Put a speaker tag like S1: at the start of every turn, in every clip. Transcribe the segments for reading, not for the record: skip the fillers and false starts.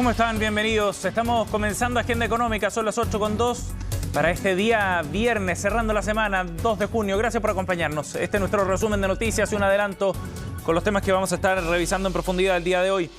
S1: ¿Cómo están? Bienvenidos. Estamos comenzando Agenda Económica, son las 8:02 para este día viernes, cerrando la semana, 2 de junio. Gracias por acompañarnos. Este es nuestro resumen de noticias y un adelanto con los temas que vamos a estar revisando en profundidad el día de hoy.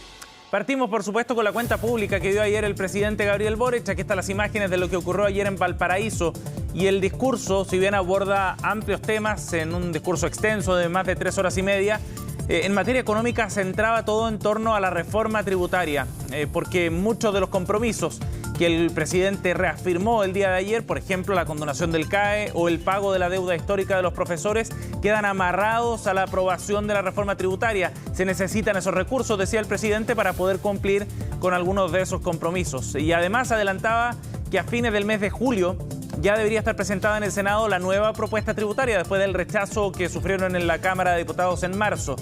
S1: Partimos, por supuesto, con la cuenta pública que dio ayer el presidente Gabriel Boric. Aquí están las imágenes de lo que ocurrió ayer en Valparaíso. Y el discurso, si bien aborda amplios temas en un discurso extenso de más de 3 horas y media, en materia económica centraba todo en torno a la reforma tributaria, porque muchos de los compromisos que el presidente reafirmó el día de ayer, por ejemplo, la condonación del CAE o el pago de la deuda histórica de los profesores, quedan amarrados a la aprobación de la reforma tributaria. Se necesitan esos recursos, decía el presidente, para poder cumplir con algunos de esos compromisos. Y además adelantaba que a fines del mes de julio ya debería estar presentada en el Senado la nueva propuesta tributaria después del rechazo que sufrieron en la Cámara de Diputados en marzo.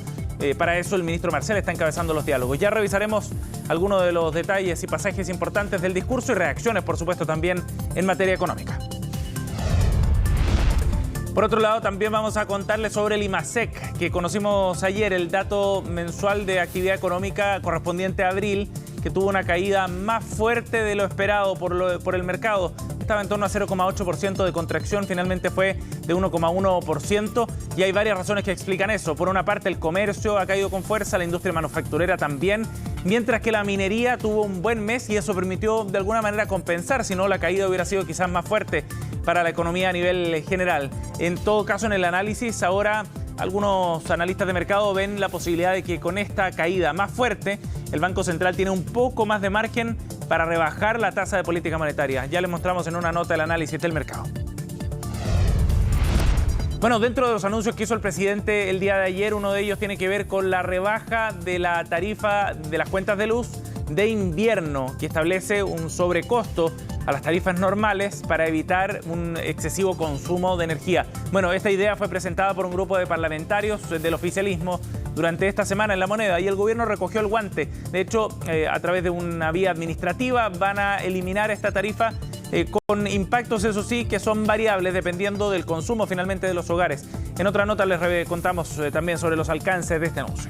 S1: Para eso el ministro Marcel está encabezando los diálogos. Ya revisaremos algunos de los detalles y pasajes importantes del discurso y reacciones, por supuesto, también en materia económica. Por otro lado, también vamos a contarles sobre el IMASEC, que conocimos ayer, el dato mensual de actividad económica correspondiente a abril, que tuvo una caída más fuerte de lo esperado por el mercado. Estaba en torno a 0,8% de contracción, finalmente fue de 1,1%, y hay varias razones que explican eso. Por una parte, el comercio ha caído con fuerza, la industria manufacturera también, mientras que la minería tuvo un buen mes y eso permitió de alguna manera compensar, si no la caída hubiera sido quizás más fuerte para la economía a nivel general. En todo caso, en el análisis ahora algunos analistas de mercado ven la posibilidad de que con esta caída más fuerte el Banco Central tiene un poco más de margen para rebajar la tasa de política monetaria. Ya les mostramos en una nota el análisis del mercado. Bueno, dentro de los anuncios que hizo el presidente el día de ayer, uno de ellos tiene que ver con la rebaja de la tarifa de las cuentas de luz de invierno, que establece un sobrecosto a las tarifas normales para evitar un excesivo consumo de energía. Bueno, esta idea fue presentada por un grupo de parlamentarios del oficialismo durante esta semana en La Moneda y el gobierno recogió el guante. De hecho, a través de una vía administrativa van a eliminar esta tarifa con impactos, eso sí, que son variables dependiendo del consumo finalmente de los hogares. En otra nota les contamos también sobre los alcances de este anuncio.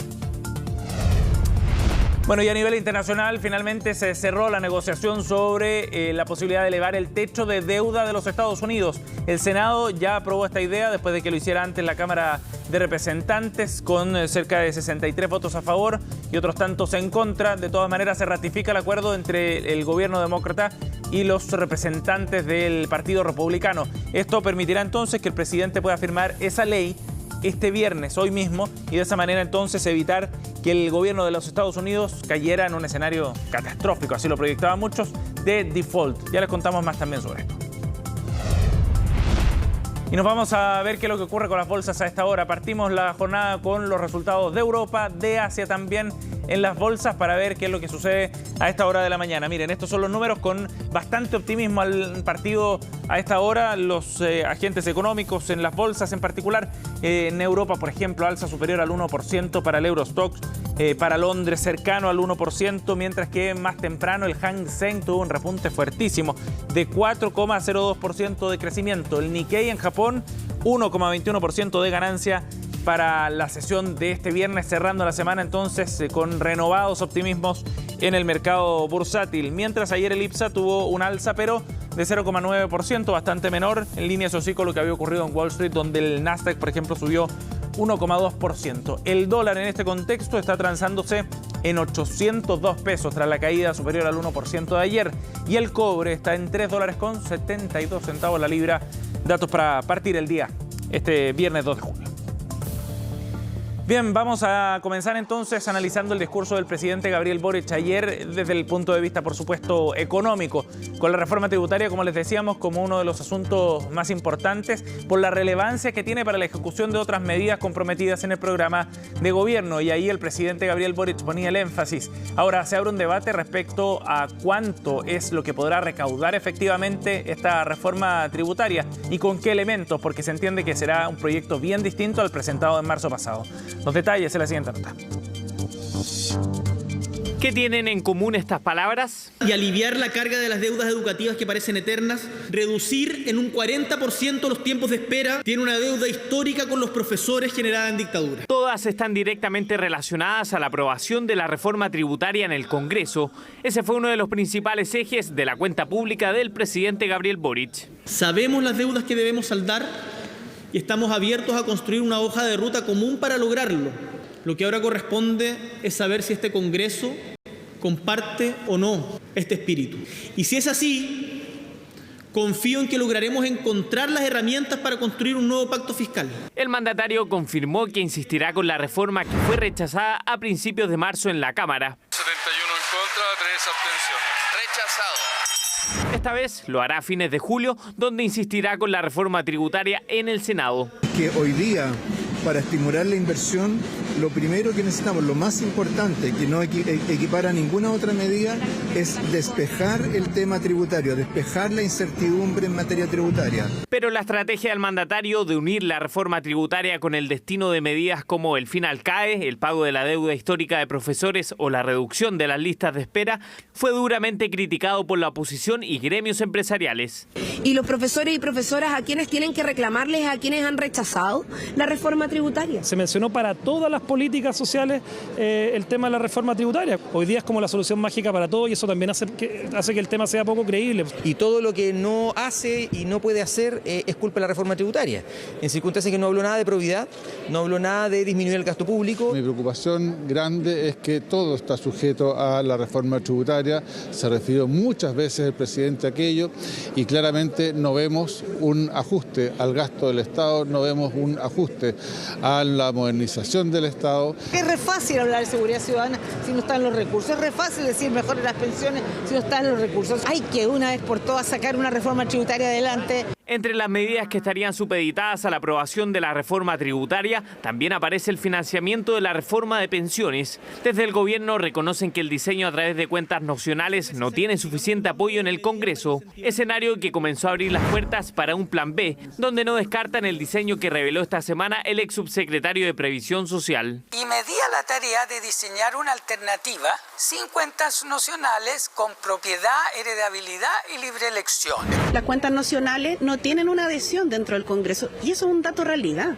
S1: Bueno, y a nivel internacional finalmente se cerró la negociación sobre la posibilidad de elevar el techo de deuda de los Estados Unidos. El Senado ya aprobó esta idea después de que lo hiciera antes la Cámara de Representantes con cerca de 63 votos a favor y otros tantos en contra. De todas maneras se ratifica el acuerdo entre el gobierno demócrata y los representantes del Partido Republicano. Esto permitirá entonces que el presidente pueda firmar esa ley este viernes, hoy mismo, y de esa manera entonces evitar que el gobierno de los Estados Unidos cayera en un escenario catastrófico, así lo proyectaban muchos, de default. Ya les contamos más también sobre esto. Y nos vamos a ver qué es lo que ocurre con las bolsas a esta hora. Partimos la jornada con los resultados de Europa, de Asia también en las bolsas para ver qué es lo que sucede a esta hora de la mañana. Miren, estos son los números con bastante optimismo al partido a esta hora. Los agentes económicos en las bolsas en particular. En Europa, por ejemplo, alza superior al 1% para el Eurostoxx. Para Londres cercano al 1%, mientras que más temprano el Hang Seng tuvo un repunte fuertísimo de 4,02% de crecimiento. El Nikkei en Japón, 1,21% de ganancia para la sesión de este viernes, cerrando la semana entonces con renovados optimismos en el mercado bursátil. Mientras ayer el IPSA tuvo un alza, pero de 0,9%, bastante menor, en línea así con lo que había ocurrido en Wall Street, donde el Nasdaq, por ejemplo, subió 1,2%. El dólar en este contexto está transándose en 802 pesos tras la caída superior al 1% de ayer. Y el cobre está en $3,72 la libra. Datos para partir el día, este viernes 2 de junio. Bien, vamos a comenzar entonces analizando el discurso del presidente Gabriel Boric ayer desde el punto de vista, por supuesto, económico, con la reforma tributaria, como les decíamos, como uno de los asuntos más importantes por la relevancia que tiene para la ejecución de otras medidas comprometidas en el programa de gobierno. Y ahí el presidente Gabriel Boric ponía el énfasis. Ahora se abre un debate respecto a cuánto es lo que podrá recaudar efectivamente esta reforma tributaria y con qué elementos, porque se entiende que será un proyecto bien distinto al presentado en marzo pasado. Los detalles en la siguiente nota.
S2: ¿Qué tienen en común estas palabras?
S3: Y aliviar la carga de las deudas educativas que parecen eternas, reducir en un 40% los tiempos de espera, tiene una deuda histórica con los profesores generada en dictadura.
S2: Todas están directamente relacionadas a la aprobación de la reforma tributaria en el Congreso. Ese fue uno de los principales ejes de la cuenta pública del presidente Gabriel Boric.
S3: Sabemos las deudas que debemos saldar y estamos abiertos a construir una hoja de ruta común para lograrlo. Lo que ahora corresponde es saber si este Congreso comparte o no este espíritu. Y si es así, confío en que lograremos encontrar las herramientas para construir un nuevo pacto fiscal.
S2: El mandatario confirmó que insistirá con la reforma que fue rechazada a principios de marzo en la Cámara.
S4: 71 en contra, 3 abstenciones. Rechazado.
S2: Esta vez lo hará a fines de julio, donde insistirá con la reforma tributaria en el Senado.
S5: Que hoy día, para estimular la inversión, lo primero que necesitamos, lo más importante, que no equipara ninguna otra medida, es despejar el tema tributario, despejar la incertidumbre en materia tributaria.
S2: Pero la estrategia del mandatario de unir la reforma tributaria con el destino de medidas como el fin al CAE, el pago de la deuda histórica de profesores o la reducción de las listas de espera, fue duramente criticado por la oposición y gremios empresariales.
S6: Y los profesores y profesoras, ¿a quienes tienen que reclamarles, a quienes han rechazado la reforma tributaria?
S7: Se mencionó para todas las políticas sociales el tema de la reforma tributaria. Hoy día es como la solución mágica para todo y eso también hace que el tema sea poco creíble.
S8: Y todo lo que no hace y no puede hacer es culpa de la reforma tributaria. En circunstancias que no habló nada de probidad, no habló nada de disminuir el gasto público.
S9: Mi preocupación grande es que todo está sujeto a la reforma tributaria. Se refirió muchas veces el presidente a aquello y claramente no vemos un ajuste al gasto del Estado, no vemos un ajuste a la modernización del Estado.
S10: Es re fácil hablar de seguridad ciudadana si no están los recursos, es re fácil decir mejoren las pensiones si no están los recursos. Hay que una vez por todas sacar una reforma tributaria adelante.
S2: Entre las medidas que estarían supeditadas a la aprobación de la reforma tributaria, también aparece el financiamiento de la reforma de pensiones. Desde el gobierno reconocen que el diseño a través de cuentas nacionales no tiene suficiente apoyo en el Congreso, escenario que comenzó a abrir las puertas para un plan B, donde no descartan el diseño que reveló esta semana el ex subsecretario de Previsión Social.
S11: Y me di a la tarea de diseñar una alternativa sin cuentas nacionales, con propiedad, heredabilidad y libre elección.
S6: Las cuentas nacionales no tienen una adhesión dentro del Congreso y eso es un dato realidad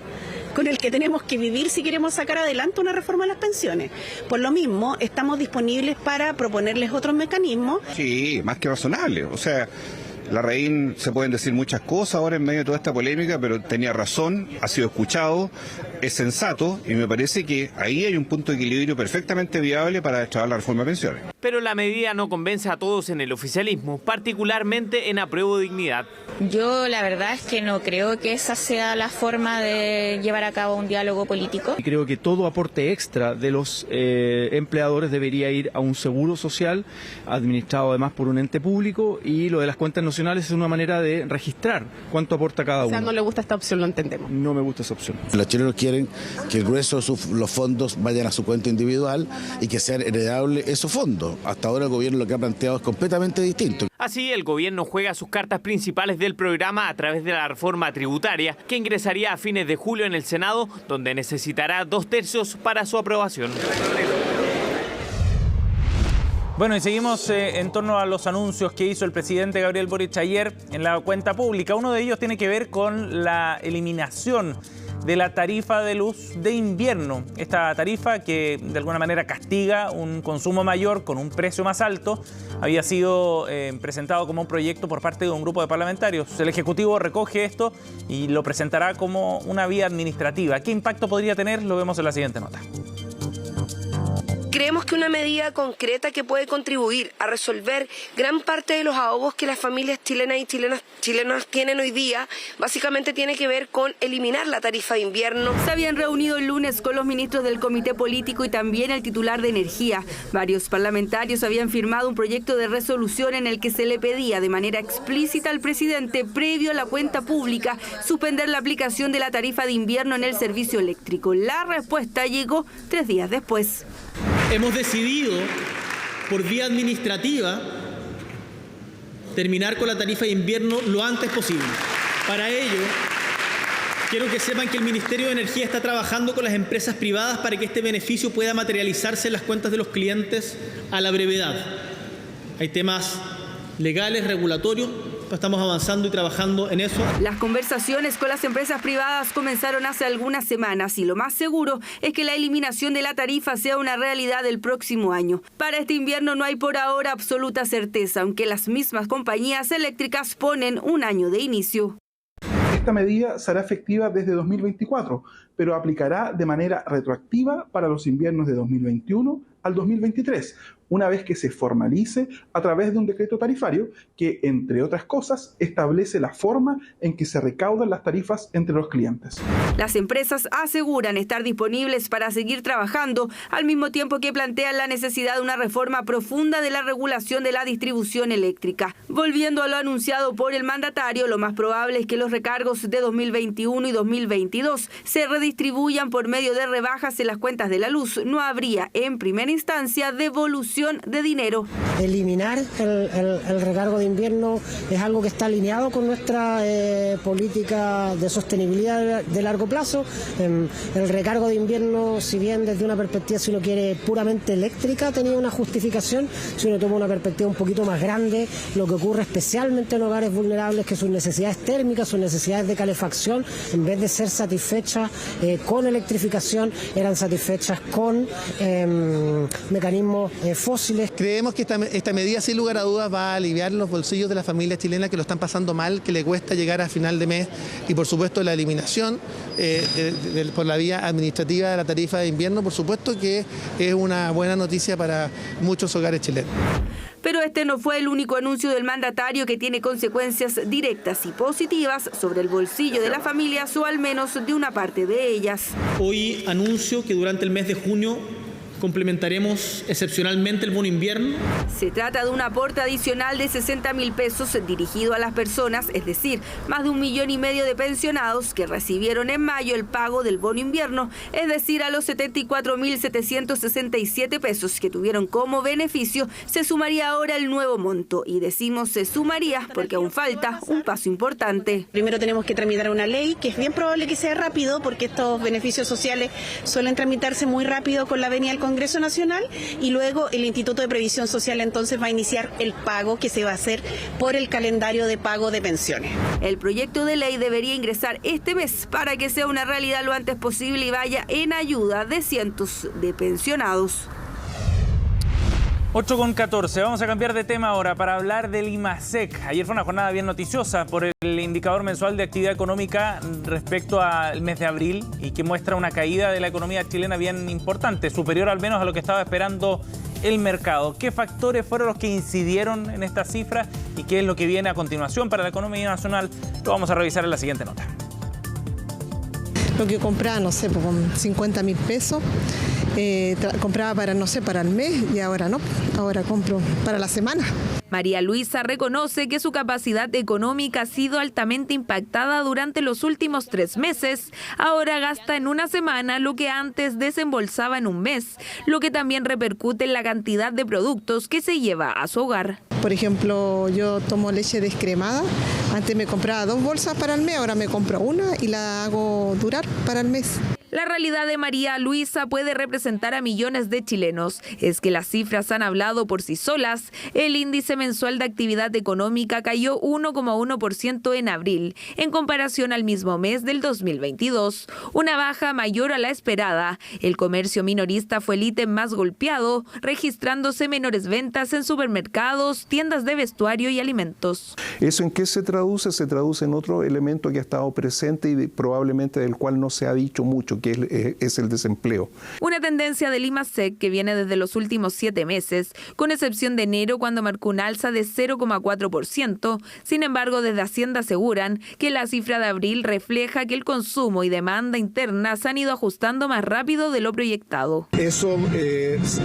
S6: con el que tenemos que vivir si queremos sacar adelante una reforma de las pensiones. Por lo mismo, estamos disponibles para proponerles otros mecanismos.
S12: Sí, más que razonable. O sea, Larraín se pueden decir muchas cosas ahora en medio de toda esta polémica, pero tenía razón, ha sido escuchado, es sensato y me parece que ahí hay un punto de equilibrio perfectamente viable para destrabar la reforma de pensiones.
S2: Pero la medida no convence a todos en el oficialismo, particularmente en Apruebo Dignidad.
S13: Yo la verdad es que no creo que esa sea la forma de llevar a cabo un diálogo político.
S14: Creo que todo aporte extra de los empleadores debería ir a un seguro social administrado además por un ente público, y lo de las cuentas nacionales es una manera de registrar cuánto aporta cada uno.
S6: O sea, no le gusta esta opción, lo entendemos.
S14: No me gusta esa opción.
S15: Los chilenos quieren que el grueso de los fondos vayan a su cuenta individual y que sean heredables esos fondos. Hasta ahora el gobierno lo que ha planteado es completamente distinto.
S2: Así, el gobierno juega sus cartas principales del programa a través de la reforma tributaria, que ingresaría a fines de julio en el Senado, donde necesitará 2/3 para su aprobación.
S1: Bueno, y seguimos en torno a los anuncios que hizo el presidente Gabriel Boric ayer en la cuenta pública. Uno de ellos tiene que ver con la eliminación de la tarifa de luz de invierno. Esta tarifa que de alguna manera castiga un consumo mayor con un precio más alto, había sido presentado como un proyecto por parte de un grupo de parlamentarios. El Ejecutivo recoge esto y lo presentará como una vía administrativa. ¿Qué impacto podría tener? Lo vemos en la siguiente nota.
S6: Creemos que una medida concreta que puede contribuir a resolver gran parte de los ahogos que las familias chilenas y chilenos tienen hoy día, básicamente tiene que ver con eliminar la tarifa de invierno.
S16: Se habían reunido el lunes con los ministros del Comité Político y también el titular de Energía. Varios parlamentarios habían firmado un proyecto de resolución en el que se le pedía de manera explícita al presidente, previo a la cuenta pública, suspender la aplicación de la tarifa de invierno en el servicio eléctrico. La respuesta llegó 3 días después.
S3: Hemos decidido, por vía administrativa, terminar con la tarifa de invierno lo antes posible. Para ello, Quiero que sepan que el Ministerio de Energía está trabajando con las empresas privadas para que este beneficio pueda materializarse en las cuentas de los clientes a la brevedad. Hay temas legales, regulatorios, pero estamos avanzando y trabajando en eso.
S16: Las conversaciones con las empresas privadas comenzaron hace algunas semanas y lo más seguro es que la eliminación de la tarifa sea una realidad el próximo año. Para este invierno no hay por ahora absoluta certeza, aunque las mismas compañías eléctricas ponen un año de inicio.
S17: Esta medida será efectiva desde 2024, pero aplicará de manera retroactiva para los inviernos de 2021 al 2023, una vez que se formalice a través de un decreto tarifario que, entre otras cosas, establece la forma en que se recaudan las tarifas entre los clientes.
S16: Las empresas aseguran estar disponibles para seguir trabajando, al mismo tiempo que plantean la necesidad de una reforma profunda de la regulación de la distribución eléctrica. Volviendo a lo anunciado por el mandatario, lo más probable es que los recargos de 2021 y 2022 se redistribuyan por medio de rebajas en las cuentas de la luz. No habría, en primera instancia, devolución de dinero.
S18: Eliminar el recargo de invierno es algo que está alineado con nuestra política de sostenibilidad de largo plazo. El recargo de invierno, si bien desde una perspectiva, si uno quiere, puramente eléctrica, tenía una justificación, si uno toma una perspectiva un poquito más grande, lo que ocurre especialmente en hogares vulnerables, que sus necesidades térmicas, sus necesidades de calefacción, en vez de ser satisfechas con electrificación, eran satisfechas con mecanismos fósiles.
S19: Creemos que esta medida, sin lugar a dudas, va a aliviar los bolsillos de las familias chilenas que lo están pasando mal, que le cuesta llegar a final de mes, y por supuesto la eliminación por la vía administrativa de la tarifa de invierno, por supuesto que es una buena noticia para muchos hogares chilenos.
S16: Pero este no fue el único anuncio del mandatario que tiene consecuencias directas y positivas sobre el bolsillo de las familias, o al menos de una parte de ellas.
S3: Hoy anuncio que durante el mes de junio complementaremos excepcionalmente el bono invierno.
S16: Se trata de un aporte adicional de 60.000 pesos dirigido a las personas, es decir, más de 1,5 millones de pensionados que recibieron en mayo el pago del bono invierno, es decir, a los 74.767 pesos que tuvieron como beneficio, se sumaría ahora el nuevo monto. Y decimos se sumaría porque aún falta un paso importante.
S6: Primero tenemos que tramitar una ley, que es bien probable que sea rápido, porque estos beneficios sociales suelen tramitarse muy rápido con la venia del Congreso Nacional, y luego el Instituto de Previsión Social entonces va a iniciar el pago que se va a hacer por el calendario de pago de pensiones.
S16: El proyecto de ley debería ingresar este mes para que sea una realidad lo antes posible y vaya en ayuda de cientos de pensionados.
S1: 8:14. Vamos a cambiar de tema ahora para hablar del IMASEC. Ayer fue una jornada bien noticiosa por el indicador mensual de actividad económica respecto al mes de abril, y que muestra una caída de la economía chilena bien importante, superior al menos a lo que estaba esperando el mercado. ¿Qué factores fueron los que incidieron en esta cifra y qué es lo que viene a continuación para la economía nacional? Lo vamos a revisar en la siguiente nota.
S20: Lo que compraba, no sé, con 50.000 pesos, compraba para, no sé, para el mes, y ahora no, ahora compro para la semana.
S16: María Luisa reconoce que su capacidad económica ha sido altamente impactada durante los últimos 3 meses. Ahora gasta en una semana lo que antes desembolsaba en un mes, lo que también repercute en la cantidad de productos que se lleva a su hogar.
S20: Por ejemplo, yo tomo leche descremada. Antes me compraba 2 bolsas para el mes, ahora me compro una y la hago durar para el mes.
S16: La realidad de María Luisa puede representar a millones de chilenos. Es que las cifras han hablado por sí solas. El índice mensual de actividad económica cayó 1,1% en abril, en comparación al mismo mes del 2022. Una baja mayor a la esperada. El comercio minorista fue el ítem más golpeado, registrándose menores ventas en supermercados, tiendas de vestuario y alimentos.
S21: ¿Eso en qué se traduce? Se traduce en otro elemento que ha estado presente y probablemente del cual no se ha dicho mucho, que es el desempleo.
S16: Una tendencia del IMASEC que viene desde los últimos 7 meses, con excepción de enero, cuando marcó un alza de 0,4%. Sin embargo, desde Hacienda aseguran que la cifra de abril refleja que el consumo y demanda interna se han ido ajustando más rápido de lo proyectado.
S5: Eso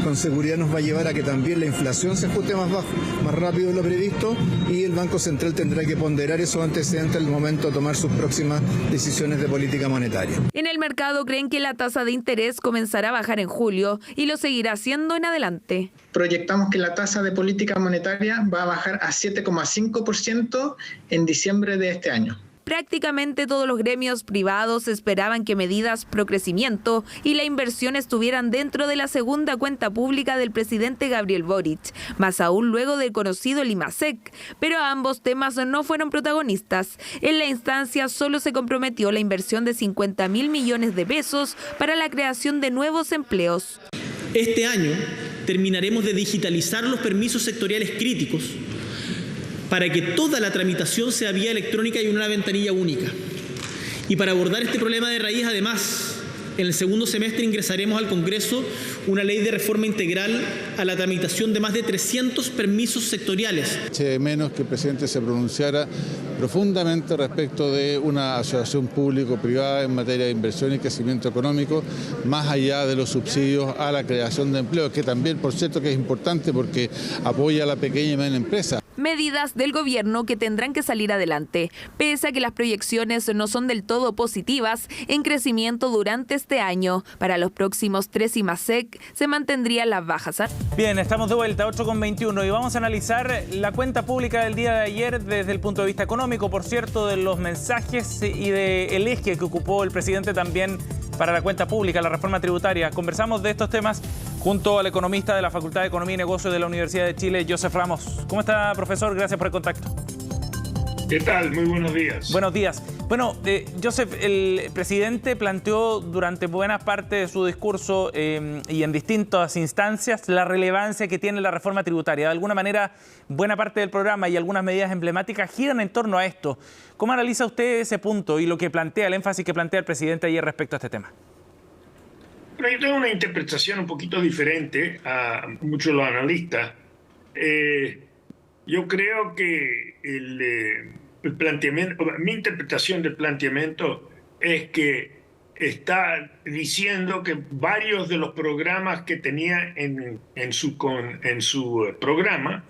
S5: con seguridad nos va a llevar a que también la inflación se ajuste más rápido de lo previsto, y el Banco Central tendrá que ponderar esos antecedentes al momento de tomar sus próximas decisiones de política monetaria.
S16: En el mercado creen que la tasa de interés comenzará a bajar en julio y lo seguirá haciendo en adelante.
S22: Proyectamos que la tasa de política monetaria va a bajar a 7,5% en diciembre de este año.
S16: Prácticamente todos los gremios privados esperaban que medidas pro crecimiento y la inversión estuvieran dentro de la segunda cuenta pública del presidente Gabriel Boric, más aún luego del conocido Limasec, pero ambos temas no fueron protagonistas. En la instancia solo se comprometió la inversión de 50.000 millones de pesos para la creación de nuevos empleos.
S3: Este año terminaremos de digitalizar los permisos sectoriales críticos para que toda la tramitación sea vía electrónica y una ventanilla única. Y para abordar este problema de raíz, además, en el segundo semestre ingresaremos al Congreso una ley de reforma integral a la tramitación de más de 300 permisos sectoriales.
S9: Menos que el presidente se pronunciara profundamente respecto de una asociación público-privada en materia de inversión y crecimiento económico, más allá de los subsidios a la creación de empleo, que también, por cierto, que es importante porque apoya a la pequeña y mediana empresa.
S16: Medidas del gobierno que tendrán que salir adelante, pese a que las proyecciones no son del todo positivas en crecimiento durante este año. Para los próximos 3 IMASEC se mantendrían las bajas.
S1: Bien, estamos de vuelta, 8:21, y vamos a analizar la cuenta pública del día de ayer desde el punto de vista económico, por cierto, de los mensajes y del eje que ocupó el presidente también para la cuenta pública, la reforma tributaria. Conversamos de estos temas junto al economista de la Facultad de Economía y Negocios de la Universidad de Chile, Joseph Ramos. ¿Cómo está, profesor? Gracias por el contacto.
S4: ¿Qué tal? Muy buenos días.
S1: Buenos días. Bueno, Joseph, el presidente planteó durante buena parte de su discurso y en distintas instancias la relevancia que tiene la reforma tributaria. De alguna manera, buena parte del programa y algunas medidas emblemáticas giran en torno a esto. ¿Cómo analiza usted ese punto y lo que plantea, el énfasis que plantea el presidente ayer respecto a este tema?
S4: Yo tengo una interpretación un poquito diferente a muchos de los analistas. Yo creo que el planteamiento, mi interpretación del planteamiento es que está diciendo que varios de los programas que tenía en su programa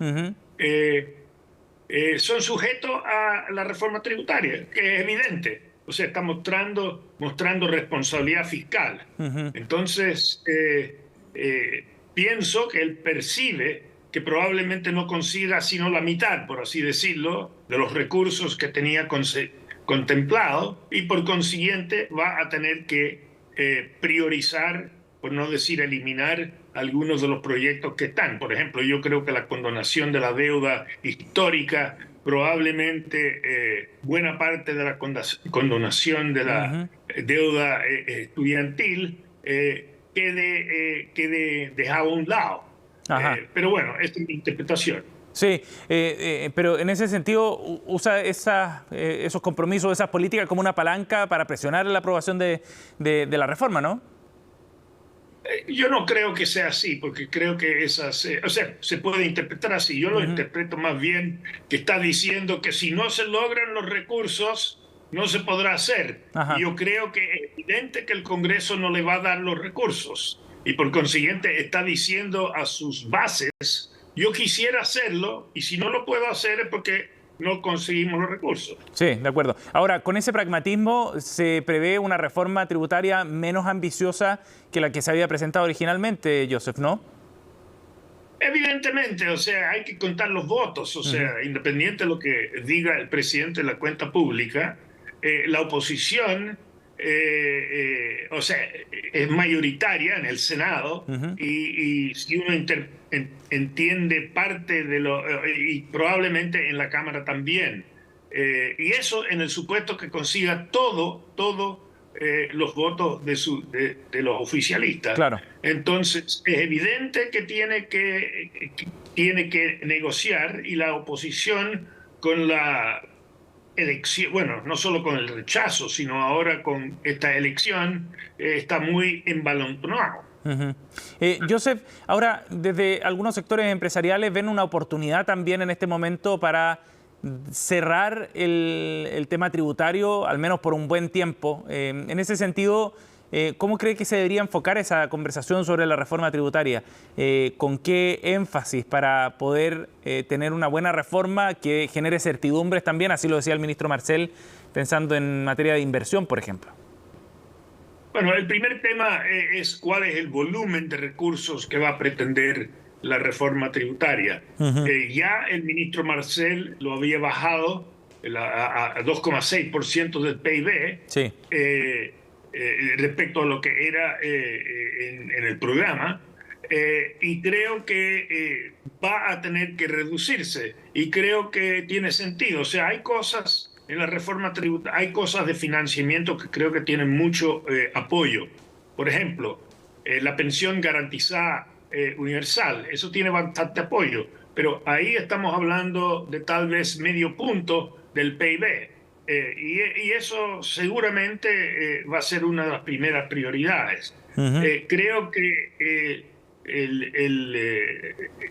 S4: son sujetos a la reforma tributaria, que es evidente. O sea, está mostrando responsabilidad fiscal. Entonces, pienso que él percibe que probablemente no consiga sino la mitad, por así decirlo, de los recursos que tenía contemplado, y por consiguiente va a tener que priorizar, por no decir eliminar, algunos de los proyectos que están. Por ejemplo, yo creo que la condonación de la deuda histórica, probablemente buena parte de la condonación de la deuda estudiantil quede dejado a un lado. Pero bueno, esta es mi interpretación.
S1: Sí, pero en ese sentido usa esos compromisos, esas políticas como una palanca para presionar la aprobación de la reforma, ¿no?
S4: Yo no creo que sea así, porque creo que se puede interpretar así. Yo lo interpreto más bien que está diciendo que si no se logran los recursos, no se podrá hacer. Yo creo que es evidente que el Congreso no le va a dar los recursos. Y por consiguiente está diciendo a sus bases, yo quisiera hacerlo, y si no lo puedo hacer es porque no conseguimos los recursos.
S1: Sí, de acuerdo. Ahora, con ese pragmatismo se prevé una reforma tributaria menos ambiciosa que la que se había presentado originalmente, Joseph, ¿no?
S4: Evidentemente, o sea, hay que contar los votos, o sea, independiente de lo que diga el presidente de la cuenta pública, la oposición, o sea, es mayoritaria en el Senado, y si uno entiende parte de lo, y probablemente en la Cámara también, y eso en el supuesto que consiga todos los votos de los oficialistas.
S1: Claro.
S4: Entonces es evidente que tiene que negociar, y la oposición con la elección, bueno, no solo con el rechazo, sino ahora con esta elección, está muy embalontonado.
S1: Joseph, ahora desde algunos sectores empresariales ven una oportunidad también en este momento para cerrar el tema tributario, al menos por un buen tiempo. En ese sentido, ¿cómo cree que se debería enfocar esa conversación sobre la reforma tributaria? ¿Con qué énfasis para poder tener una buena reforma que genere certidumbres también? Así lo decía el ministro Marcel, pensando en materia de inversión, por ejemplo.
S4: Bueno, el primer tema es cuál es el volumen de recursos que va a pretender la reforma tributaria. Ya el ministro Marcel lo había bajado a 2,6% del PIB,
S1: sí.
S4: Respecto a lo que era en el programa, y creo que va a tener que reducirse, y creo que tiene sentido. O sea, hay cosas en la reforma tributaria, hay cosas de financiamiento que creo que tienen mucho apoyo. Por ejemplo, la pensión garantizada universal, eso tiene bastante apoyo, pero ahí estamos hablando de tal vez medio punto del PIB. Y eso seguramente va a ser una de las primeras prioridades. Creo que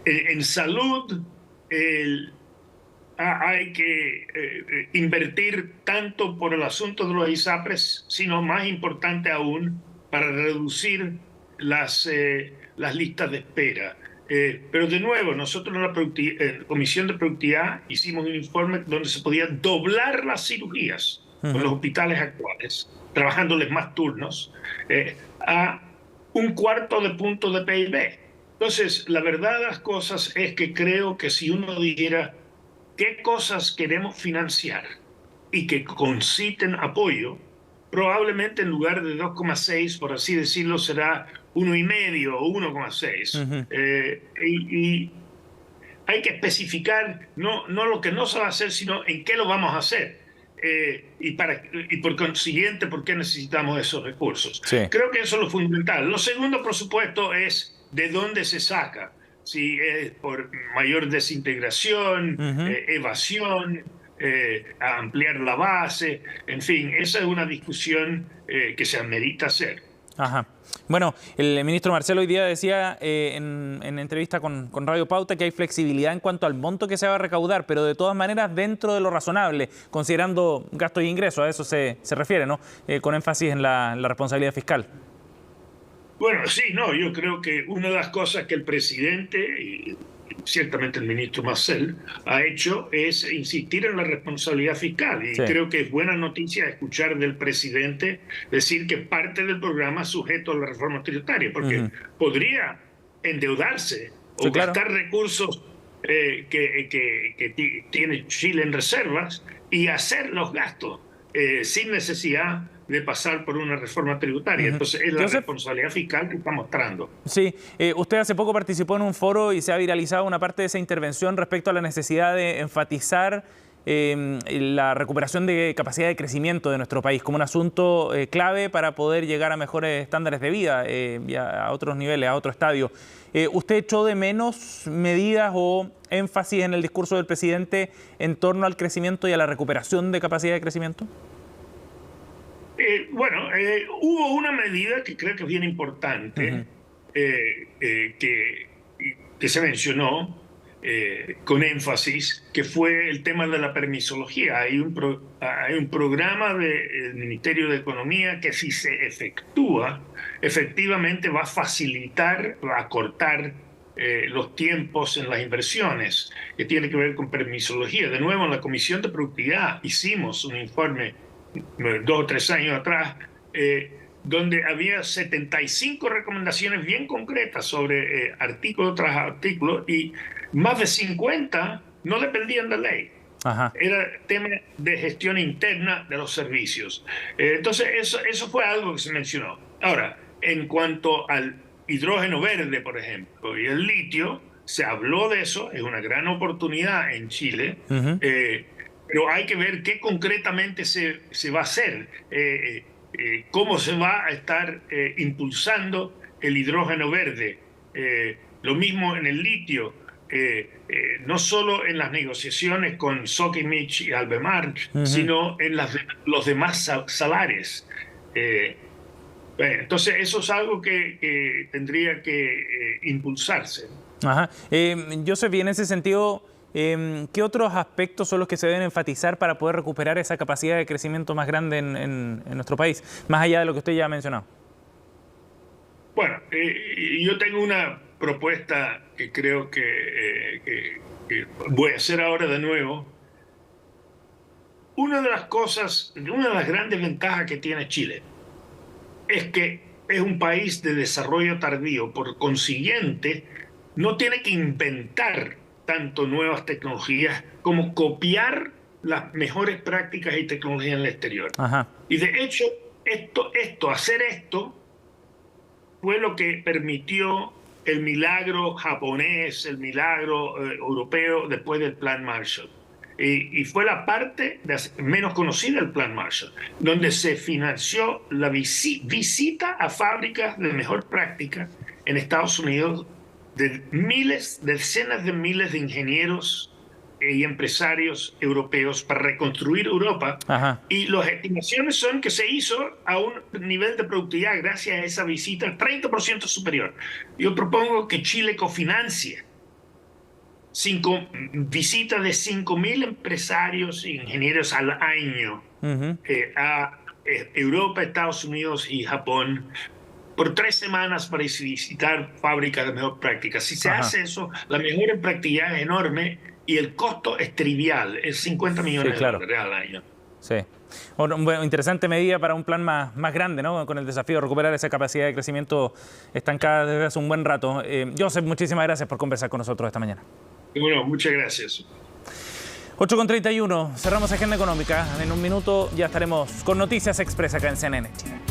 S4: en salud hay que invertir tanto por el asunto de los ISAPRES, sino más importante aún, para reducir las listas de espera. Pero de nuevo, nosotros en la Comisión de Productividad hicimos un informe donde se podía doblar las cirugías con los hospitales actuales, trabajándoles más turnos, a 1/4 de punto de PIB. Entonces, la verdad de las cosas es que creo que si uno dijera qué cosas queremos financiar y que conciten apoyo, probablemente en lugar de 2,6, por así decirlo, será 1,5 o 1,6. Y hay que especificar no lo que no se va a hacer, sino en qué lo vamos a hacer. Y por consiguiente, ¿por qué necesitamos esos recursos?
S1: Sí.
S4: Creo que eso es lo fundamental. Lo segundo, por supuesto, es de dónde se saca. Si es por mayor desintegración, evasión, a ampliar la base, en fin, esa es una discusión que se amerita hacer.
S1: Ajá. Bueno, el ministro Marcel hoy día decía en entrevista con Radio Pauta que hay flexibilidad en cuanto al monto que se va a recaudar, pero de todas maneras dentro de lo razonable, considerando gastos e ingresos, a eso se refiere, ¿no? Con énfasis en la responsabilidad fiscal.
S4: Bueno, sí, no, yo creo que una de las cosas que el presidente, y ciertamente el ministro Marcel, ha hecho es insistir en la responsabilidad fiscal. Y creo que es buena noticia escuchar del presidente decir que parte del programa es sujeto a la reforma tributaria, porque podría endeudarse o gastar recursos que tiene Chile en reservas y hacer los gastos sin necesidad de pasar por una reforma tributaria. Entonces es la responsabilidad fiscal que está mostrando.
S1: Sí, usted hace poco participó en un foro y se ha viralizado una parte de esa intervención respecto a la necesidad de enfatizar la recuperación de capacidad de crecimiento de nuestro país como un asunto clave para poder llegar a mejores estándares de vida y a otros niveles, a otro estadio. ¿Usted echó de menos medidas o énfasis en el discurso del presidente en torno al crecimiento y a la recuperación de capacidad de crecimiento?
S4: Hubo una medida que creo que es bien importante, que se mencionó con énfasis, que fue el tema de la permisología. Hay un programa del Ministerio de Economía que, si se efectúa, efectivamente va a facilitar, va a acortar los tiempos en las inversiones, que tiene que ver con permisología. De nuevo, en la Comisión de Productividad hicimos un informe 2 o 3 años atrás, donde había 75 recomendaciones bien concretas sobre artículo tras artículo, y más de 50 no dependían de ley. Era tema de gestión interna de los servicios. Entonces, eso fue algo que se mencionó. Ahora, en cuanto al hidrógeno verde, por ejemplo, y el litio, se habló de eso, es una gran oportunidad en Chile, pero hay que ver qué concretamente se va a hacer, cómo se va a estar impulsando el hidrógeno verde. Lo mismo en el litio, no solo en las negociaciones con Sokimich y Albemarle, sino en los demás salares. Entonces eso es algo que tendría que impulsarse.
S1: Joseph, y en ese sentido, ¿qué otros aspectos son los que se deben enfatizar para poder recuperar esa capacidad de crecimiento más grande en nuestro país, más allá de lo que usted ya ha mencionado?
S4: Bueno, yo tengo una propuesta que creo que voy a hacer ahora de nuevo. Una de las grandes ventajas que tiene Chile es que es un país de desarrollo tardío, por consiguiente, no tiene que inventar tanto nuevas tecnologías como copiar las mejores prácticas y tecnologías en el exterior.
S1: Ajá.
S4: Y de hecho, hacer esto fue lo que permitió el milagro japonés, el milagro europeo después del Plan Marshall. Y fue la parte menos conocida del Plan Marshall, donde se financió la visita a fábricas de mejor práctica en Estados Unidos de decenas de miles de ingenieros y empresarios europeos para reconstruir Europa.
S1: Ajá.
S4: Y las estimaciones son que se hizo a un nivel de productividad gracias a esa visita 30% superior. Yo propongo que Chile cofinancie visitas de 5.000 empresarios e ingenieros al año a Europa, Estados Unidos y Japón por 3 semanas para visitar fábricas de mejor práctica. Si se hace eso, la mejora en práctica es enorme y el costo es trivial, es 50 millones de dólares al año.
S1: Sí. Bueno, interesante medida para un plan más grande, ¿no? Con el desafío de recuperar esa capacidad de crecimiento estancada desde hace un buen rato. Joseph, muchísimas gracias por conversar con nosotros esta mañana.
S4: Bueno, muchas gracias.
S1: 8:31, cerramos Agenda Económica. En un minuto ya estaremos con Noticias Express acá en CNN Chile.